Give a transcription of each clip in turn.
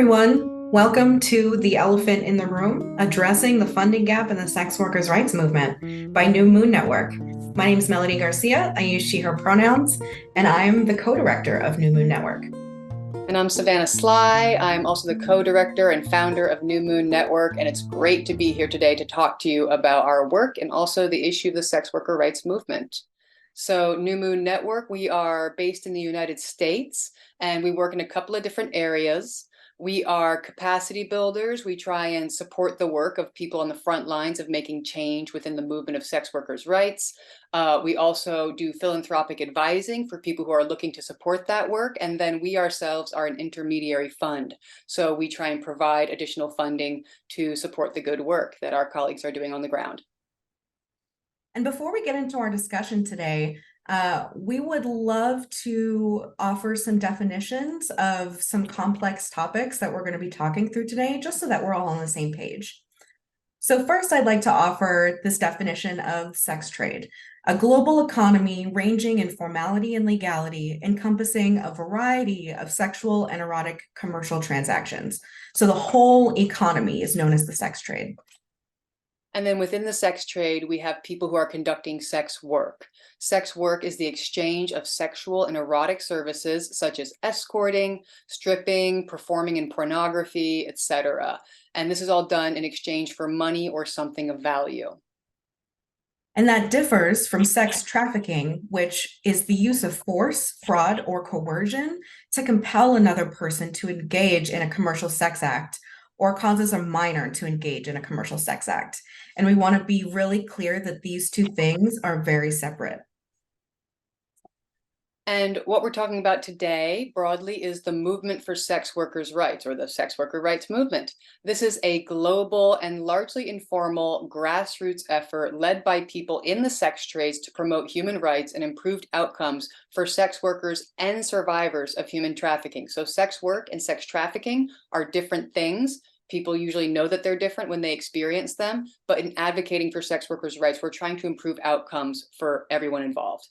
everyone. Welcome to The Elephant in the Room, addressing the funding gap in the sex workers' rights movement by New Moon Network. My name is Melody Garcia. I use she, her pronouns, and I'm the co-director of New Moon Network. And I'm Savannah Sly. I'm also the co-director and founder of New Moon Network, and it's great to be here today to talk to you about our work and also the issue of the sex worker rights movement. So New Moon Network, we are based in the United States, and we work in a couple of different areas. We are capacity builders. We try and support the work of people on the front lines of making change within the movement of sex workers' rights. We also do philanthropic advising for people who are looking to support that work. And then we ourselves are an intermediary fund. So we try and provide additional funding to support the good work that our colleagues are doing on the ground. And before we get into our discussion today, we would love to offer some definitions of some complex topics that we're going to be talking through today, just so that we're all on the same page. So first, I'd like to offer this definition of sex trade, a global economy ranging in formality and legality, encompassing a variety of sexual and erotic commercial transactions. So the whole economy is known as the sex trade. And then within the sex trade, we have people who are conducting sex work. Sex work is the exchange of sexual and erotic services such as escorting, stripping, performing in pornography, etc. And this is all done in exchange for money or something of value. And that differs from sex trafficking, which is the use of force, fraud, or coercion to compel another person to engage in a commercial sex act, or causes a minor to engage in a commercial sex act. And we want to be really clear that these two things are very separate. And what we're talking about today, broadly, is the movement for sex workers' rights, or the sex worker rights movement. This is a global and largely informal grassroots effort led by people in the sex trades to promote human rights and improved outcomes for sex workers and survivors of human trafficking. So sex work and sex trafficking are different things. People usually know that they're different when they experience them, but in advocating for sex workers' rights, we're trying to improve outcomes for everyone involved.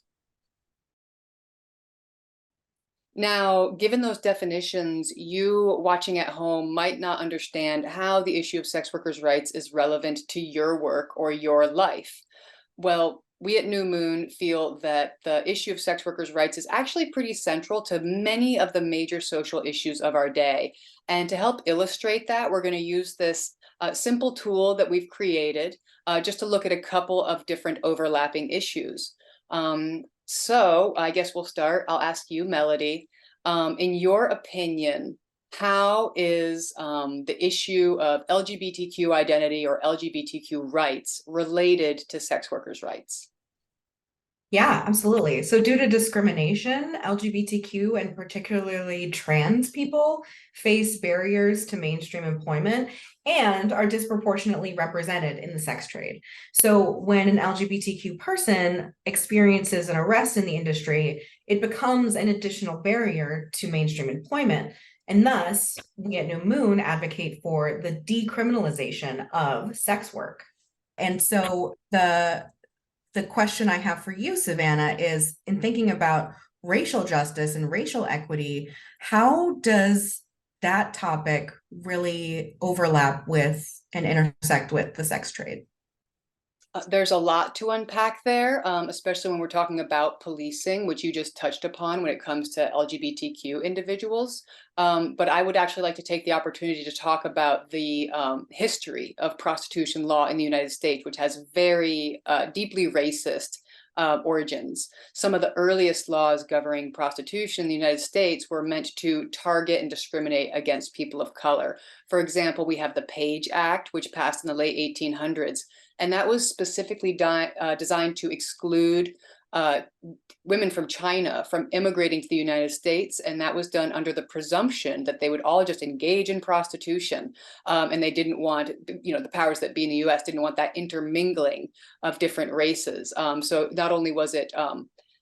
Now, given those definitions, you watching at home might not understand how the issue of sex workers' rights is relevant to your work or your life. Well, we at New Moon feel that the issue of sex workers' rights is actually pretty central to many of the major social issues of our day. And to help illustrate that, we're going to use this simple tool that we've created just to look at a couple of different overlapping issues. So I guess we'll start. I'll ask you, Melody, in your opinion, how is the issue of LGBTQ identity or LGBTQ rights related to sex workers' rights? Yeah, absolutely. So due to discrimination, LGBTQ and particularly trans people face barriers to mainstream employment and are disproportionately represented in the sex trade. So when an LGBTQ person experiences an arrest in the industry, it becomes an additional barrier to mainstream employment. And thus, we at New Moon advocate for the decriminalization of sex work. And so the question I have for you, Savannah, is in thinking about racial justice and racial equity, how does that topic really overlap with and intersect with the sex trade? There's a lot to unpack there, especially when we're talking about policing, which you just touched upon when it comes to LGBTQ individuals. But I would actually like to take the opportunity to talk about the history of prostitution law in the United States, which has very deeply racist origins. Some of the earliest laws governing prostitution in the United States were meant to target and discriminate against people of color. For example, we have the Page Act, which passed in the late 1800s, and that was specifically designed to exclude women from China from immigrating to the United States, and that was done under the presumption that they would all just engage in prostitution, and they didn't want, the powers that be in the U.S. didn't want that intermingling of different races. So not only was it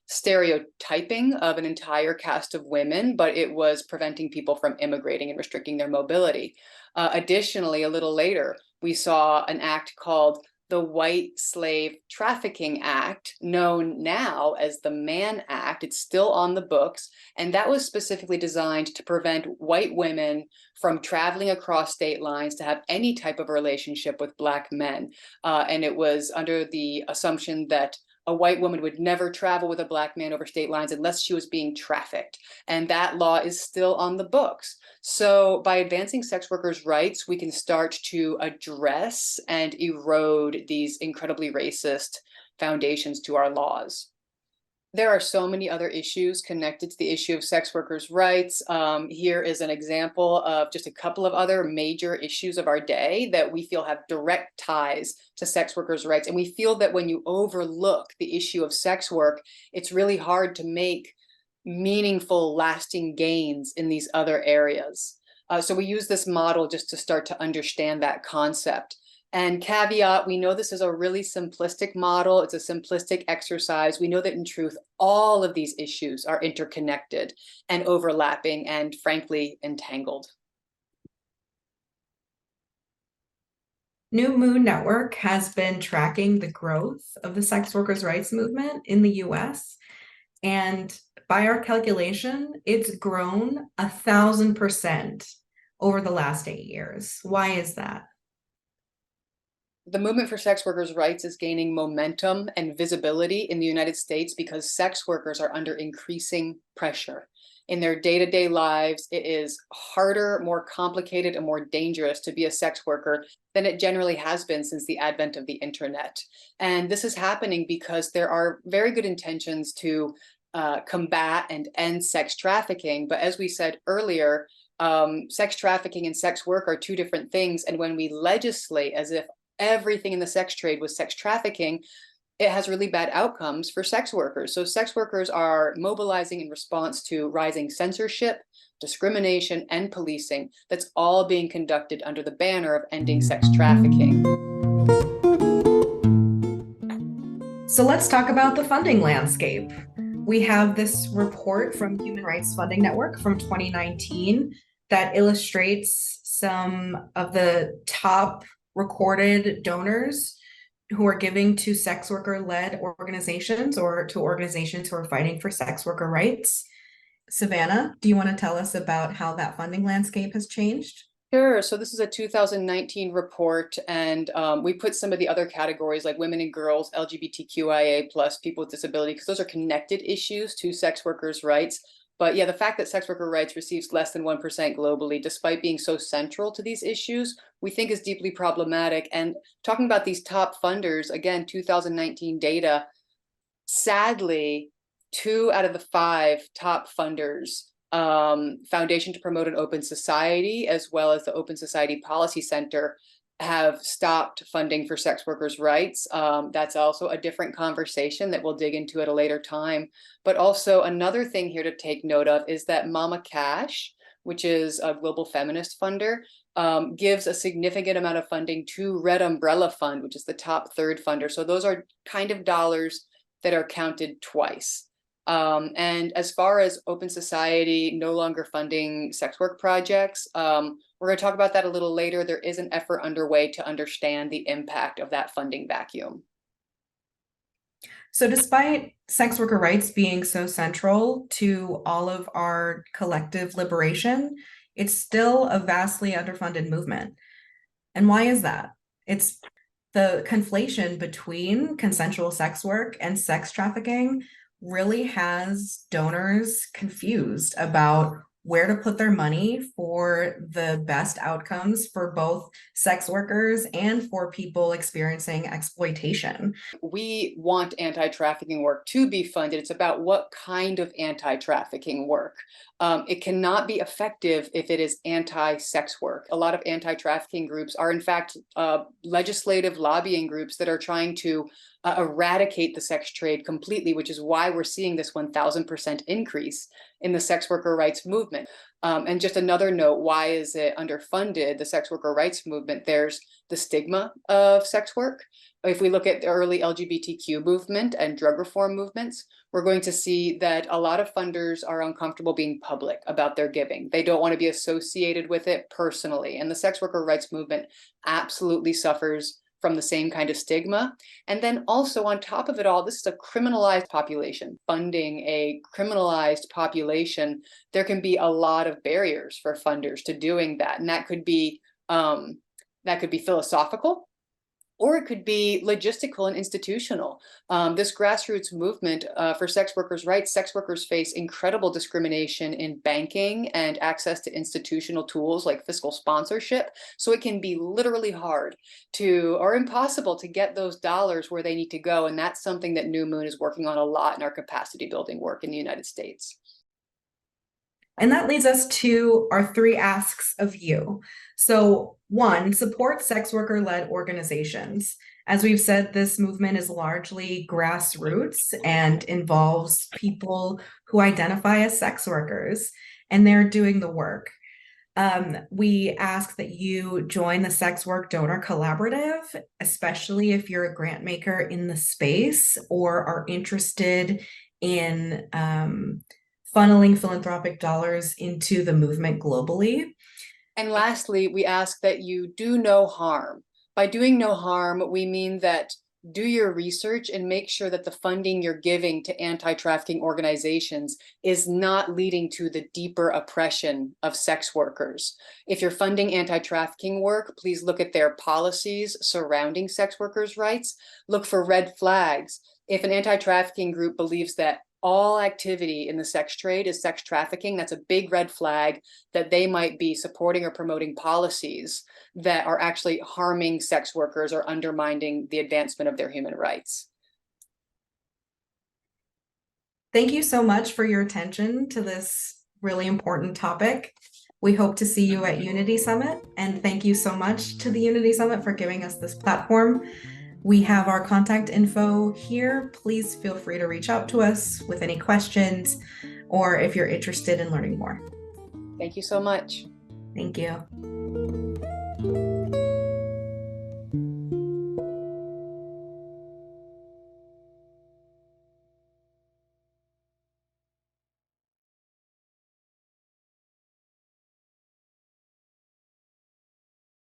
stereotyping of an entire cast of women, but it was preventing people from immigrating and restricting their mobility. Additionally, a little later, we saw an act called the White Slave Trafficking Act, known now as the Mann Act. It's still on the books, and that was specifically designed to prevent white women from traveling across state lines to have any type of relationship with Black men. And it was under the assumption that a white woman would never travel with a Black man over state lines unless she was being trafficked. And that law is still on the books. So by advancing sex workers' rights, we can start to address and erode these incredibly racist foundations to our laws. There are so many other issues connected to the issue of sex workers' rights. Here is an example of just a couple of other major issues of our day that we feel have direct ties to sex workers' rights. And we feel that when you overlook the issue of sex work, it's really hard to make meaningful, lasting gains in these other areas. So we use this model just to start to understand that concept. And caveat, we know this is a really simplistic model. It's a simplistic exercise. We know that in truth, all of these issues are interconnected and overlapping and frankly entangled. New Moon Network has been tracking the growth of the sex workers' rights movement in the US. And by our calculation, it's grown 1,000% over the last 8 years. Why is that? The movement for sex workers' rights is gaining momentum and visibility in the United States because sex workers are under increasing pressure. In their day-to-day lives, it is harder, more complicated, and more dangerous to be a sex worker than it generally has been since the advent of the internet. And this is happening because there are very good intentions to combat and end sex trafficking. But as we said earlier, sex trafficking and sex work are two different things. And when we legislate as if everything in the sex trade was sex trafficking, it has really bad outcomes for sex workers. So sex workers are mobilizing in response to rising censorship, discrimination, and policing that's all being conducted under the banner of ending sex trafficking. So let's talk about the funding landscape. We have this report from Human Rights Funding Network from 2019 that illustrates some of the top recorded donors who are giving to sex worker-led organizations or to organizations who are fighting for sex worker rights. Savannah, do you want to tell us about how that funding landscape has changed? Sure. So this is a 2019 report, and we put some of the other categories like women and girls, LGBTQIA plus, people with disability, because those are connected issues to sex workers' rights. But yeah, the fact that sex worker rights receives less than 1% globally, despite being so central to these issues, we think is deeply problematic. And talking about these top funders, again, 2019 data, sadly, 2 out of the 5 top funders, Foundation to Promote an Open Society, as well as the Open Society Policy Center, have stopped funding for sex workers' rights. That's also a different conversation that we'll dig into at a later time. But also another thing here to take note of is that Mama Cash, which is a global feminist funder, gives a significant amount of funding to Red Umbrella Fund, which is the top 3rd funder. So those are kind of dollars that are counted twice. And as far as Open Society no longer funding sex work projects, we're going to talk about that a little later. There is an effort underway to understand the impact of that funding vacuum. So despite sex worker rights being so central to all of our collective liberation, it's still a vastly underfunded movement. And why is that? It's the conflation between consensual sex work and sex trafficking really has donors confused about where to put their money for the best outcomes for both sex workers and for people experiencing exploitation. We want anti-trafficking work to be funded. It's about what kind of anti-trafficking work. It cannot be effective if it is anti-sex work. A lot of anti-trafficking groups are, in fact, legislative lobbying groups that are trying to eradicate the sex trade completely, which is why we're seeing this 1,000% increase in the sex worker rights movement. And just another note, why is it underfunded, the sex worker rights movement? There's the stigma of sex work. If we look at the early LGBTQ movement and drug reform movements, we're going to see that a lot of funders are uncomfortable being public about their giving. They don't want to be associated with it personally. And the sex worker rights movement absolutely suffers from the same kind of stigma. And then also on top of it all, this is a criminalized population. Funding a criminalized population, there can be a lot of barriers for funders to doing that. And that could be philosophical, or it could be logistical and institutional. This grassroots movement for sex workers' rights, sex workers face incredible discrimination in banking and access to institutional tools like fiscal sponsorship. So it can be literally hard or impossible to get those dollars where they need to go. And that's something that New Moon is working on a lot in our capacity building work in the United States. And that leads us to our 3 asks of you. So 1, support sex worker-led organizations. As we've said, this movement is largely grassroots and involves people who identify as sex workers, and they're doing the work. We ask that you join the Sex Work Donor Collaborative, especially if you're a grant maker in the space or are interested in funneling philanthropic dollars into the movement globally. And lastly, we ask that you do no harm. By doing no harm, we mean that do your research and make sure that the funding you're giving to anti-trafficking organizations is not leading to the deeper oppression of sex workers. If you're funding anti-trafficking work, please look at their policies surrounding sex workers' rights. Look for red flags. If an anti-trafficking group believes that all activity in the sex trade is sex trafficking, that's a big red flag that they might be supporting or promoting policies that are actually harming sex workers or undermining the advancement of their human rights. Thank you so much for your attention to this really important topic. We hope to see you at Unity Summit, and thank you so much to the Unity Summit for giving us this platform. We have our contact info here. Please feel free to reach out to us with any questions or if you're interested in learning more. Thank you so much. Thank you.